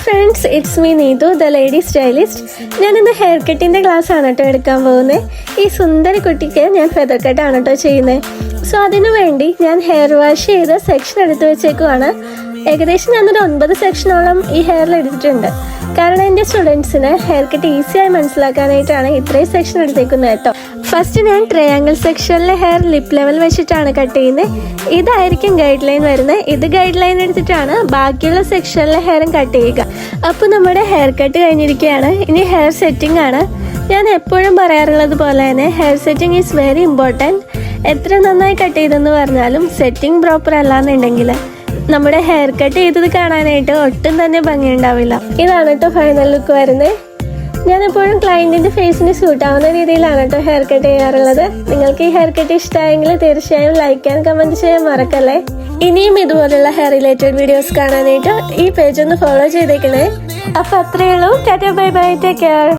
Friends, it's me Neethu, the lady stylist. ഞാനിന്ന് hair കട്ടിൻ്റെ class ആണ് കേട്ടോ എടുക്കാൻ പോകുന്നത്. ഈ സുന്ദരി കുട്ടിക്ക് ഞാൻ ഫെദർ കട്ടാണ് കേട്ടോ ചെയ്യുന്നത്. സോ അതിനു വേണ്ടി ഞാൻ ഹെയർ വാഷ് ചെയ്ത് സെക്ഷൻ എടുത്ത് വെച്ചേക്കുവാണ്. ഏകദേശം ഞാനൊരു 9 സെക്ഷനോളം ഈ ഹെയറിൽ എടുത്തിട്ടുണ്ട്. കാരണം എൻ്റെ സ്റ്റുഡൻസിന് ഹെയർ കട്ട് ഈസിയായി മനസ്സിലാക്കാനായിട്ടാണ് ഇത്രയും സെക്ഷൻ എടുത്തേക്കുന്നത് കേട്ടോ. ഫസ്റ്റ് ഞാൻ ട്രയാങ്കിൾ സെക്ഷനിലെ ഹെയർ ലിപ്പ് ലെവൽ വെച്ചിട്ടാണ് കട്ട് ചെയ്യുന്നത്. ഇതായിരിക്കും ഗൈഡ് ലൈൻ വരുന്നത്. ഇത് ഗൈഡ് ലൈൻ എടുത്തിട്ടാണ് ബാക്കിയുള്ള സെക്ഷനിലെ ഹെയറും കട്ട് ചെയ്യുക. അപ്പോൾ നമ്മുടെ ഹെയർ കട്ട് കഴിഞ്ഞിരിക്കുകയാണ്. ഇനി ഹെയർ സെറ്റിംഗ് ആണ്. ഞാൻ എപ്പോഴും പറയാറുള്ളത് പോലെ തന്നെ hair setting is very important. എത്ര നന്നായി കട്ട് ചെയ്തെന്ന് പറഞ്ഞാലും സെറ്റിംഗ് പ്രോപ്പർ അല്ലാന്നുണ്ടെങ്കിൽ നമ്മുടെ ഹെയർ കട്ട് ചെയ്തത് കാണാനായിട്ട് ഒട്ടും തന്നെ ഭംഗിയുണ്ടാവില്ല. ഇതാണ് കേട്ടോ ഫൈനൽ ലുക്ക് വരുന്നത്. ഞാനെപ്പോഴും ക്ലയൻറ്റിൻ്റെ ഫേസിന് സ്യൂട്ട് ആവുന്ന രീതിയിലാണ് കേട്ടോ ഹെയർ കട്ട് ചെയ്യാറുള്ളത്. നിങ്ങൾക്ക് ഈ ഹെയർ കട്ട് ഇഷ്ടമായെങ്കിൽ തീർച്ചയായും ലൈക്ക് ആൻഡ് കമൻറ്റ് ചെയ്യാൻ മറക്കല്ലേ. ഇനിയും ഇതുപോലുള്ള ഹെയർ റിലേറ്റഡ് വീഡിയോസ് കാണാനായിട്ട് ഈ പേജ് ഒന്ന് ഫോളോ ചെയ്തേക്കണേ. അപ്പോൾ അത്രയേ ഉള്ളൂ. Tata, bye bye, take care.